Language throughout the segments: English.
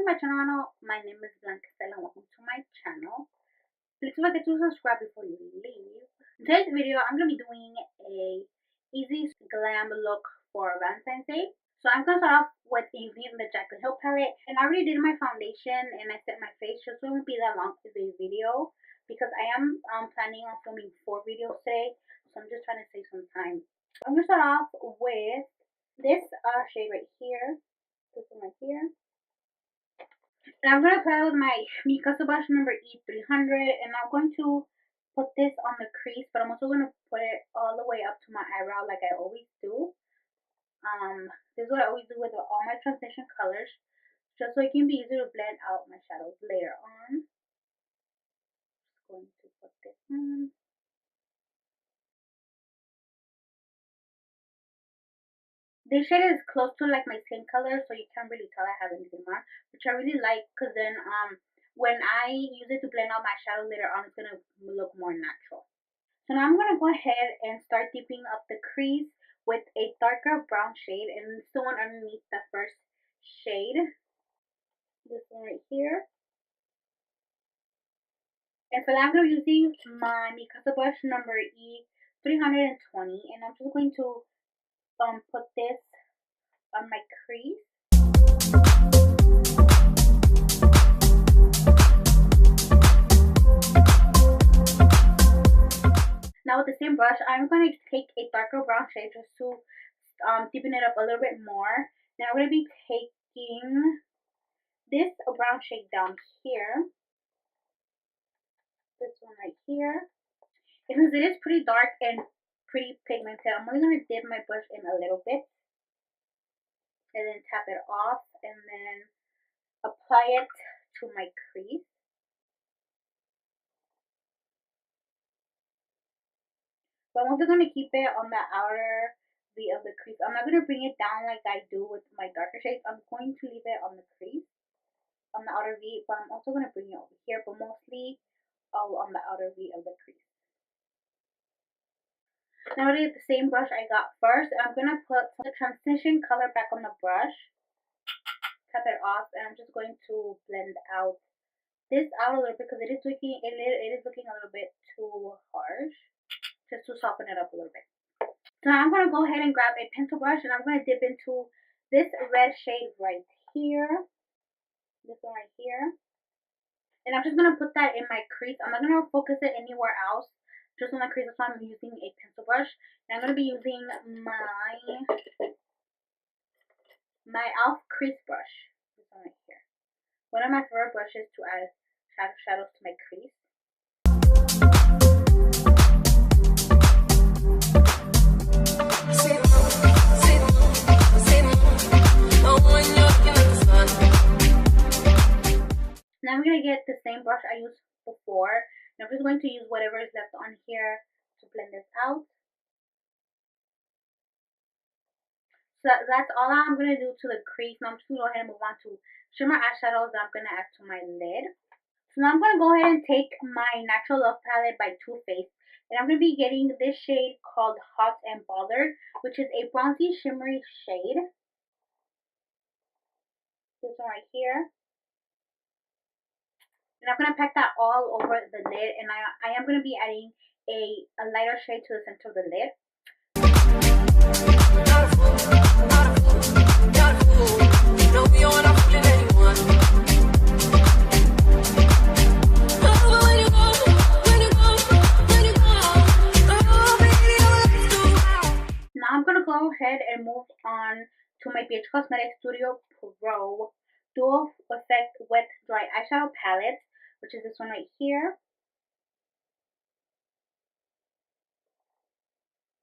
to my channel. My name is BlancaEstela and welcome to my channel. Please don't forget to subscribe before you leave. In today's video, I'm going to be doing a easy glam look for Valentine's Day. So I'm going to start off with using the Jaclyn Hill palette. And I already did my foundation and I set my face just so it won't be that long of a video. Because I am planning on filming 4 videos today. So I'm just trying to save some time. I'm going to start off with this shade right here. This one right here. And I'm going to apply with my Mikasa brush number E300, and I'm going to put this on the crease, but I'm also going to put it all the way up to my eyebrow like I always do. This is what I always do with all my transition colors, just so it can be easier to blend out my shadows later on. Just going to put this on. This shade is close to like my skin color, so you can't really tell I have anything on, which I really like, because then when I use it to blend out my shadow later on, it's going to look more natural. So now I'm going to go ahead and start deepening up the crease with a darker brown shade, and it's the one underneath the first shade. This one right here. And for that, I'm going to be using my Mikasa brush number E320, and I'm just going to put this on my crease. Now with the same brush, I'm going to take a darker brown shade just to deepen it up a little bit more. Now I'm going to be taking this brown shade down here. This one right here. And since it is pretty dark and pretty pigmented, I'm only going to dip my brush in a little bit. And then tap it off and then apply it to my crease. But I'm also going to keep it on the outer V of the crease. I'm not going to bring it down like I do with my darker shades. I'm going to leave it on the crease, on the outer V, but I'm also going to bring it over here, but mostly on the outer V of the crease. Now I'm going to get the same brush I got first, and I'm going to put the transition color back on the brush, tap it off, and I'm just going to blend out this out a little bit because it is looking a little bit too harsh, just to soften it up a little bit. So now I'm going to go ahead and grab a pencil brush, and I'm going to dip into this red shade right here, this one right here, and I'm just going to put that in my crease. I'm not going to focus it anywhere else, just on the crease. That's why I'm using a pencil brush. And I'm going to be using my e.l.f. crease brush. This one right here. One of my favorite brushes to add shadows to my crease. Now I'm going to get the same brush I used before. And I'm just going to use whatever is left on here to blend this out. So that's all I'm going to do to the crease. Now I'm just going to go ahead and move on to shimmer eyeshadows that I'm going to add to my lid. So now I'm going to go ahead and take my Natural Love palette by Too Faced. And I'm going to be getting this shade called Hot and Bothered, which is a bronzy shimmery shade. This one right here. And I'm going to pack that all over the lid, and I am going to be adding a lighter shade to the center of the lid. Now I'm going to go ahead and move on to my AZEREDO Cosmetics Studio Pro Dual Effect Wet Dry Eyeshadow Palette, which is this one right here.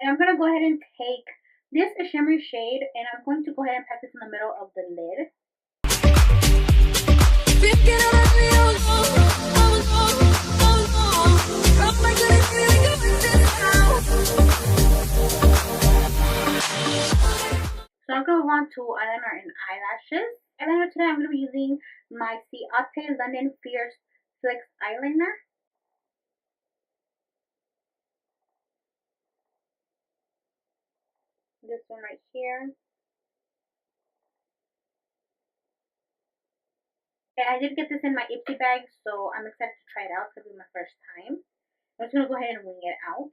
And I'm going to go ahead and take this shimmery shade, and I'm going to go ahead and pack this in the middle of the lid. So I'm going to move on to eyeliner and eyelashes. Eyeliner today, I'm going to be using my Ciate London Fierce Flex eyeliner. This one right here. And I did get this in my Ipsy bag, so I'm excited to try it out. It's going to be my first time. I'm just going to go ahead and wing it out.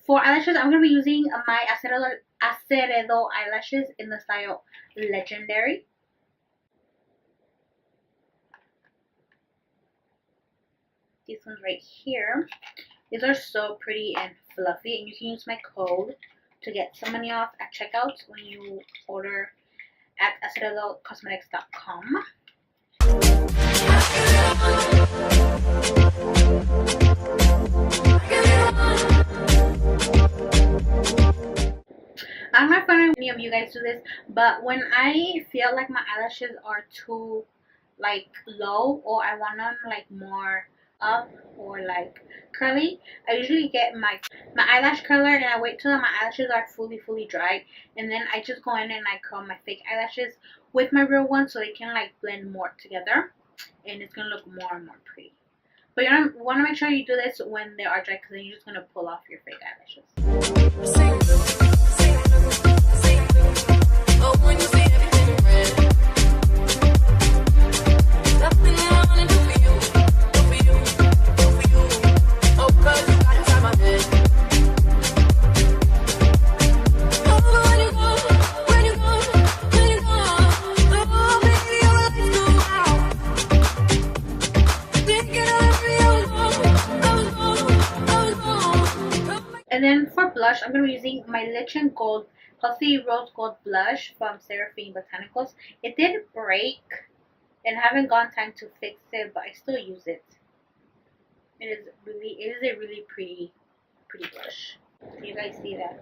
For eyelashes, I'm going to be using my AZEREDO eyelashes in the style Legendary. These ones right here. These are so pretty and fluffy, and you can use my code to get some money off at checkout when you order at AZEREDOCosmetics.com. I'm not gonna any of you guys do this, but when I feel like my eyelashes are too like low, or I want them like more up or like curly, I usually get my eyelash curler and I wait till my eyelashes are fully dry, and then I just go in and I curl my fake eyelashes with my real ones so they can like blend more together, and it's gonna look more and more pretty. But you want to make sure you do this when they are dry, because then you're just gonna pull off your fake eyelashes. And then for blush, I'm going to be using my Lich & Gold Healthy Rose Gold Blush from Seraphine Botanicals. It did break and haven't gone time to fix it, but I still use it. It is a really pretty blush. Can you guys see that?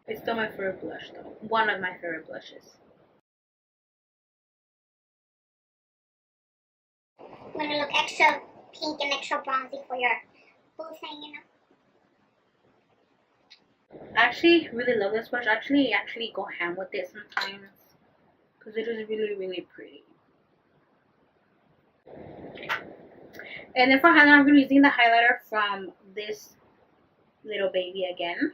It's still my favorite blush though. One of my favorite blushes. I'm gonna look extra pink and extra bronzy for your boo thing, you know. I actually really love this brush. I actually go ham with it sometimes because it is really pretty. And then for highlighter, I'm going to be using the highlighter from this little baby again.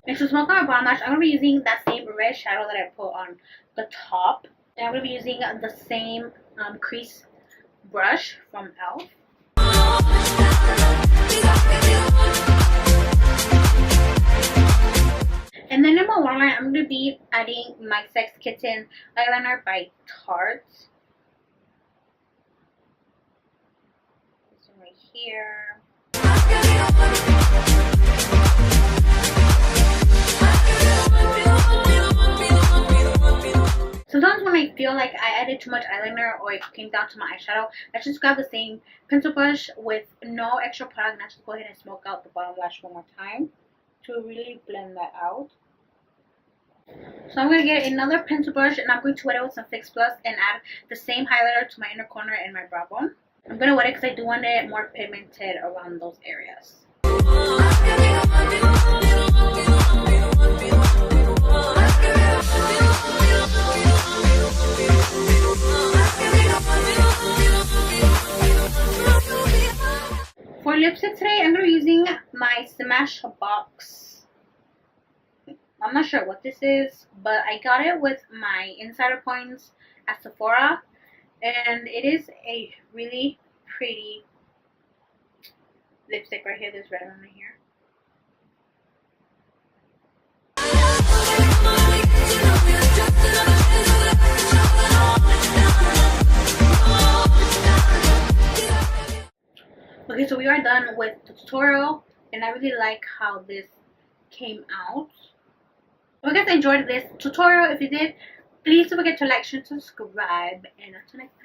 And to smoke out my brown lash, I'm going to be using that same red shadow that I put on the top. And I'm going to be using the same crease brush from e.l.f. And then in my waterline, I'm going to be adding my Sex Kitten eyeliner by Tarte. This one right here. Sometimes when I feel like I added too much eyeliner or it came down to my eyeshadow, I just grab the same pencil brush with no extra product and I just go ahead and smoke out the bottom lash one more time to really blend that out. So I'm going to get another pencil brush and I'm going to wet it with some Fix Plus and add the same highlighter to my inner corner and my brow bone. I'm going to wet it because I do want it more pigmented around those areas. For lipstick today, I'm going to be using my Smashbox. I'm not sure what this is, but I got it with my insider points at Sephora, and it is a really pretty lipstick right here. This red one right here. Okay, so we are done with the tutorial, and I really like how this came out. I hope you guys enjoyed this tutorial. If you did, please don't forget to like, share, subscribe, and until next time.